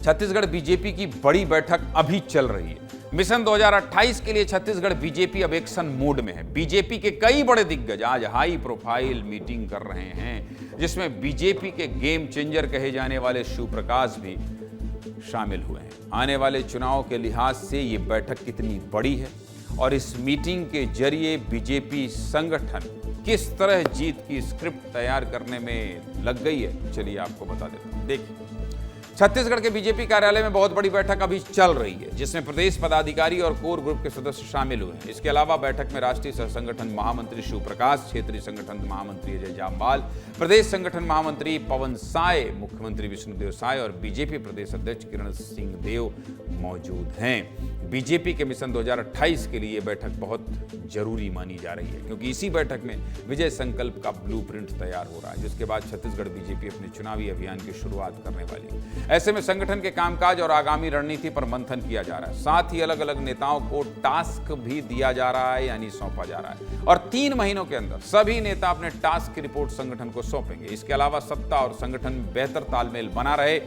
Chhattisgarh BJP की बड़ी बैठक अभी चल रही है। मिशन 2028 के लिए छत्तीसगढ़ बीजेपी अब एक्शन मोड में है। बीजेपी के कई बड़े दिग्गज आज हाई प्रोफाइल मीटिंग कर रहे हैं, जिसमें बीजेपी के गेम चेंजर कहे जाने वाले शिव प्रकाश भी शामिल हुए हैं। आने वाले चुनाव के लिहाज से ये बैठक कितनी बड़ी है और इस मीटिंग के जरिए बीजेपी संगठन किस तरह जीत की स्क्रिप्ट तैयार करने में लग गई है, चलिए आपको बता देता हूं। देखिए, छत्तीसगढ़ के बीजेपी कार्यालय में बहुत बड़ी बैठक अभी चल रही है, जिसमें प्रदेश पदाधिकारी और कोर ग्रुप के सदस्य शामिल हुए हैं। इसके अलावा बैठक में राष्ट्रीय सह संगठन महामंत्री शिव प्रकाश, क्षेत्रीय संगठन महामंत्री अजय जामवाल, प्रदेश संगठन महामंत्री पवन साय, मुख्यमंत्री विष्णुदेव साय और बीजेपी प्रदेश अध्यक्ष किरण सिंहदेव मौजूद हैं। बीजेपी के मिशन 2028 के लिए बैठक बहुत जरूरी मानी जा रही है, क्योंकि इसी बैठक में विजय संकल्प का ब्लूप्रिंट तैयार हो रहा है, जिसके बाद छत्तीसगढ़ बीजेपी अपने चुनावी अभियान की शुरुआत करने वाली है। ऐसे में संगठन के कामकाज और आगामी रणनीति पर मंथन किया जा रहा है। साथ ही अलग अलग नेताओं को टास्क भी दिया जा रहा है, यानी सौंपा जा रहा है, और 3 महीनों के अंदर सभी नेता अपने टास्क की रिपोर्ट संगठन को सौंपेंगे। इसके अलावा सत्ता और संगठन में बेहतर तालमेल बना रहे,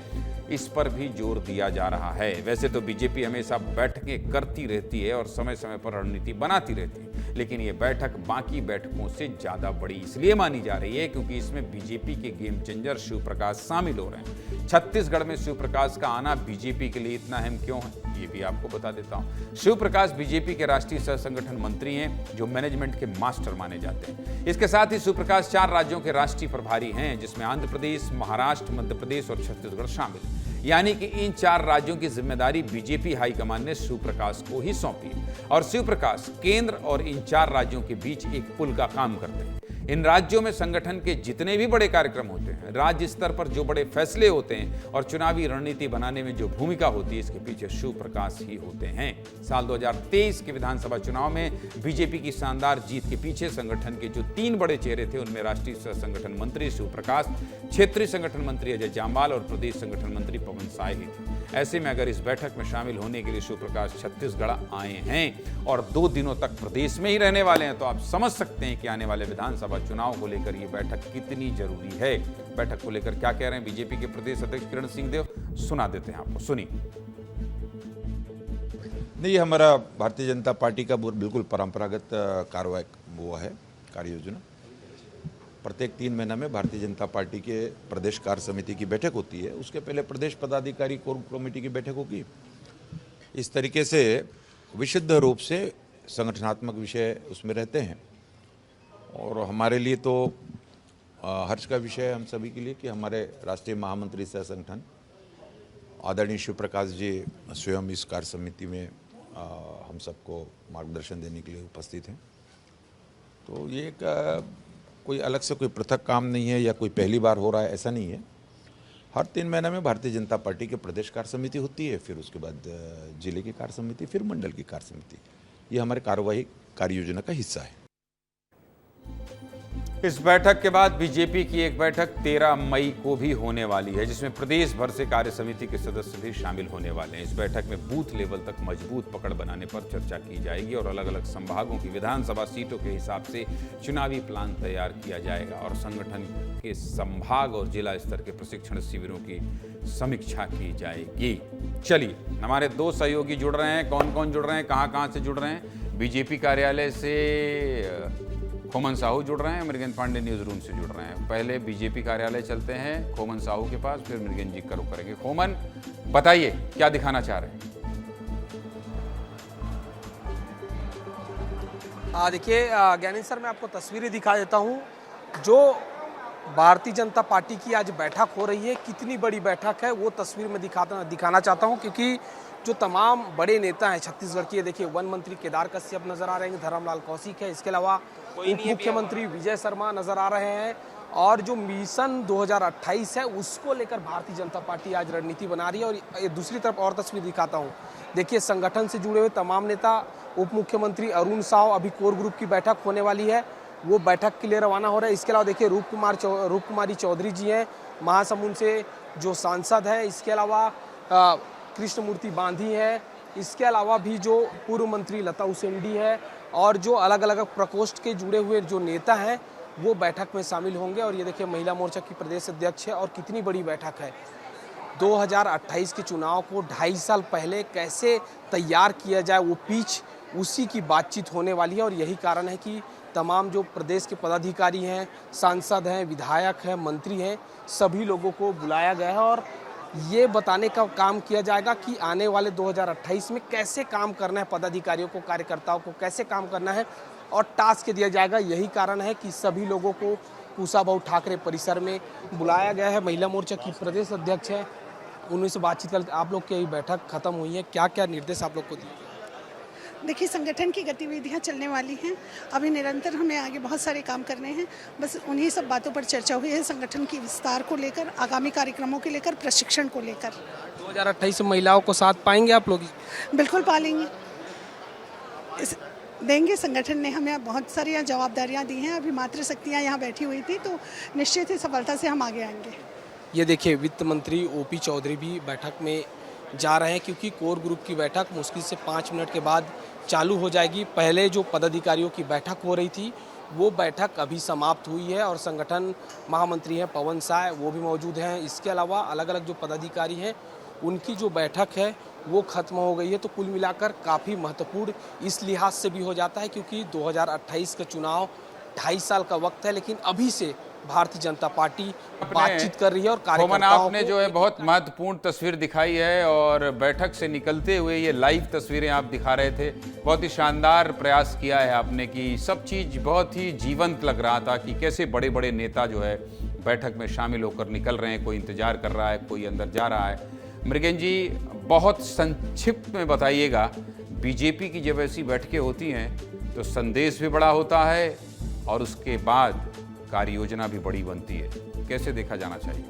इस पर भी जोर दिया जा रहा है। वैसे तो बीजेपी हमेशा बैठकें करती रहती है और समय समय पर रणनीति बनाती रहती है, लेकिन ये बैठक बाकी बैठकों से ज्यादा बड़ी इसलिए मानी जा रही है क्योंकि इसमें बीजेपी के गेम चेंजर शिव प्रकाश शामिल हो रहे हैं। छत्तीसगढ़ में शिव प्रकाश का आना बीजेपी के लिए इतना अहम क्यों है, ये भी आपको बता देता हूं। शिव प्रकाश बीजेपी के राष्ट्रीय सह संगठन मंत्री हैं, जो मैनेजमेंट के मास्टर माने जाते हैं। इसके साथ ही शिव प्रकाश 4 राज्यों के राष्ट्रीय प्रभारी हैं, जिसमें आंध्र प्रदेश, महाराष्ट्र, मध्य प्रदेश और छत्तीसगढ़ शामिल है। यानी कि इन 4 राज्यों की जिम्मेदारी बीजेपी हाईकमान ने शिव प्रकाश को ही सौंपी है और शिव प्रकाश केंद्र और इन 4 राज्यों के बीच एक पुल का काम करते हैं। इन राज्यों में संगठन के जितने भी बड़े कार्यक्रम होते हैं, राज्य स्तर पर जो बड़े फैसले होते हैं और चुनावी रणनीति बनाने में जो भूमिका होती है, इसके पीछे शिव प्रकाश ही होते हैं। साल 2023 के विधानसभा चुनाव में बीजेपी की शानदार जीत के पीछे संगठन के जो 3 बड़े चेहरे थे, उनमें राष्ट्रीय सह संगठन मंत्री शिव प्रकाश, क्षेत्रीय संगठन मंत्री अजय जामवाल और प्रदेश संगठन मंत्री पवन साय ही थे। ऐसे में अगर इस बैठक में शामिल होने के लिए शिव प्रकाश छत्तीसगढ़ आए हैं और 2 दिनों तक प्रदेश में ही रहने वाले हैं, तो आप समझ सकते हैं कि आने वाले विधानसभा चुनाव को लेकर यह बैठक कितनी जरूरी है। बैठक को लेकर क्या कह रहे हैं बीजेपी के प्रदेश अध्यक्ष किरण सिंहदेव, सुना देते हैं आपको, सुनिए। नहीं, हमारा भारतीय जनता पार्टी का बिल्कुल परंपरागत कार्रवाई वो है, कार्य योजना। प्रत्येक 3 महीना में भारतीय जनता पार्टी के प्रदेश कार्य समिति की बैठक होती है। उसके पहले प्रदेश पदाधिकारी कोर कमेटी की बैठक होगी। इस तरीके से विशुद्ध रूप से संगठनात्मक विषय उसमें रहते हैं और हमारे लिए तो हर्ष का विषय है हम सभी के लिए कि हमारे राष्ट्रीय महामंत्री सह संगठन आदरणीय शिव प्रकाश जी स्वयं इस कार्य समिति में हम सबको मार्गदर्शन देने के लिए उपस्थित हैं। तो ये एक कोई अलग से कोई पृथक काम नहीं है या कोई पहली बार हो रहा है, ऐसा नहीं है। हर 3 महीने में भारतीय जनता पार्टी के प्रदेश कार्य समिति होती है, फिर उसके बाद जिले की कार्य समिति, फिर मंडल की कार्य समिति। ये हमारे कार्यवाही कार्य योजना का हिस्सा है। इस बैठक के बाद बीजेपी की एक बैठक 13 मई को भी होने वाली है, जिसमें प्रदेश भर से कार्य समिति के सदस्य भी शामिल होने वाले हैं। इस बैठक में बूथ लेवल तक मजबूत पकड़ बनाने पर चर्चा की जाएगी और अलग अलग संभागों की विधानसभा सीटों के हिसाब से चुनावी प्लान तैयार किया जाएगा और संगठन के संभाग और जिला स्तर के प्रशिक्षण शिविरों की समीक्षा की जाएगी। चलिए, हमारे 2 सहयोगी जुड़ रहे हैं। कौन कौन जुड़ रहे हैं, कहाँ से जुड़ रहे हैं? बीजेपी कार्यालय से खोमन साहू जुड़ रहे हैं, मृगेंद्र पांडे न्यूज रूम से जुड़ रहे हैं। पहले बीजेपी कार्यालय चलते हैं खोमन साहू के पास, फिर मृगेंद्र जी का रुख करेंगे। खोमन, बताइए क्या दिखाना चाह रहे हैं? देखिए ज्ञानी सर, मैं आपको तस्वीरें दिखा देता हूं। जो भारतीय जनता पार्टी की आज बैठक हो रही है, कितनी बड़ी बैठक है वो तस्वीर में दिखाना चाहता हूं, क्योंकि जो तमाम बड़े नेता हैं छत्तीसगढ़ के, देखिए वन मंत्री केदार कश्यप नजर आ रहे हैं, धर्मलाल कौशिक है, इसके अलावा उप मुख्यमंत्री विजय शर्मा नजर आ रहे हैं। और जो मिशन 2028 है उसको लेकर भारतीय जनता पार्टी आज रणनीति बना रही है। और दूसरी तरफ और तस्वीर दिखाता हूँ, देखिए संगठन से जुड़े हुए तमाम नेता, उप मुख्यमंत्री अरुण साव, अभी कोर ग्रुप की बैठक होने वाली है, वो बैठक के लिए रवाना हो रहे हैं। इसके अलावा देखिए रूप कुमारी चौधरी जी हैं महासमुंद से जो सांसद हैं, इसके अलावा कृष्णमूर्ति बांधी है, इसके अलावा भी जो पूर्व मंत्री लता उसेंडी है और जो अलग अलग प्रकोष्ठ के जुड़े हुए जो नेता हैं वो बैठक में शामिल होंगे। और ये देखिए महिला मोर्चा की प्रदेश अध्यक्ष है और कितनी बड़ी बैठक है। 2028 के चुनाव को 2.5 साल पहले कैसे तैयार किया जाए, वो पिच उसी की बातचीत होने वाली है। और यही कारण है कि तमाम जो प्रदेश के पदाधिकारी हैं, सांसद हैं, विधायक हैं, मंत्री हैं, सभी लोगों को बुलाया गया है और ये बताने का काम किया जाएगा कि आने वाले 2028 में कैसे काम करना है, पदाधिकारियों को, कार्यकर्ताओं को कैसे काम करना है और टास्क दिया जाएगा। यही कारण है कि सभी लोगों को कुशाभाऊ ठाकरे परिसर में बुलाया गया है। महिला मोर्चा की प्रदेश अध्यक्ष है, उन्हीं से बातचीत कर। आप लोग की बैठक खत्म हुई है, क्या क्या निर्देश आप लोग को दिए? देखिए, संगठन की गतिविधियां चलने वाली हैं। अभी निरंतर हमें आगे बहुत सारे काम करने हैं। बस उन्हीं सब बातों पर चर्चा हुई है, संगठन की विस्तार को लेकर, आगामी कार्यक्रमों को लेकर, प्रशिक्षण को लेकर। 2028 में महिलाओं को साथ पाएंगे आप लोग? बिल्कुल पालेंगे, देंगे। संगठन ने हमें बहुत सारी यहाँ जवाबदारियाँ दी हैं। अभी मातृशक्तियाँ यहाँ बैठी हुई थी, तो निश्चित ही सफलता से हम आगे आएंगे। ये देखिए, वित्त मंत्री ओपी चौधरी भी बैठक में जा रहे हैं, क्योंकि कोर ग्रुप की बैठक मुश्किल से 5 मिनट के बाद चालू हो जाएगी। पहले जो पदाधिकारियों की बैठक हो रही थी, वो बैठक अभी समाप्त हुई है और संगठन महामंत्री हैं पवन साय, वो भी मौजूद हैं। इसके अलावा अलग अलग जो पदाधिकारी हैं, उनकी जो बैठक है वो खत्म हो गई है। तो कुल मिलाकर काफ़ी महत्वपूर्ण इस लिहाज से भी हो जाता है, क्योंकि 2028 का चुनाव 2.5 साल का वक्त है, लेकिन अभी से भारतीय जनता पार्टी बातचीत कर रही है और कार्यकर्ताओं आपने जो है बहुत महत्वपूर्ण तस्वीर दिखाई है और बैठक से निकलते हुए ये लाइव तस्वीरें आप दिखा रहे थे। बहुत ही शानदार प्रयास किया है आपने कि सब चीज़ बहुत ही जीवंत लग रहा था कि कैसे बड़े बड़े नेता जो है बैठक में शामिल होकर निकल रहे हैं, कोई इंतजार कर रहा है, कोई अंदर जा रहा है। मृगेन जी, बहुत संक्षिप्त में बताइएगा, बीजेपी की जब ऐसी बैठकें होती हैं तो संदेश भी बड़ा होता है और उसके बाद कार्य योजना भी बड़ी बनती है, कैसे देखा जाना चाहिए?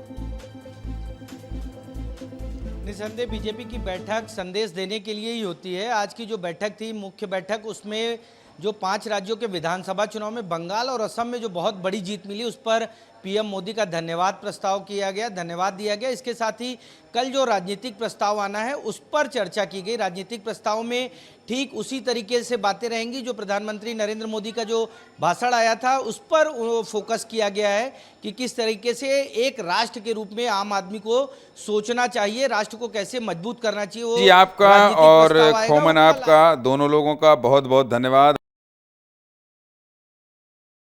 निसंदेह बीजेपी की बैठक संदेश देने के लिए ही होती है। आज की जो बैठक थी, मुख्य बैठक, उसमें जो 5 राज्यों के विधानसभा चुनाव में बंगाल और असम में जो बहुत बड़ी जीत मिली, उस पर पीएम मोदी का धन्यवाद प्रस्ताव किया गया, धन्यवाद दिया गया। इसके साथ ही कल जो राजनीतिक प्रस्ताव आना है उस पर चर्चा की गई। राजनीतिक प्रस्ताव में ठीक उसी तरीके से बातें रहेंगी जो प्रधानमंत्री नरेंद्र मोदी का जो भाषण आया था उस पर फोकस किया गया है कि किस तरीके से एक राष्ट्र के रूप में आम आदमी को सोचना चाहिए, राष्ट्र को कैसे मजबूत करना चाहिए। जी, आपका और खोमन आपका, दोनों लोगों का बहुत बहुत धन्यवाद।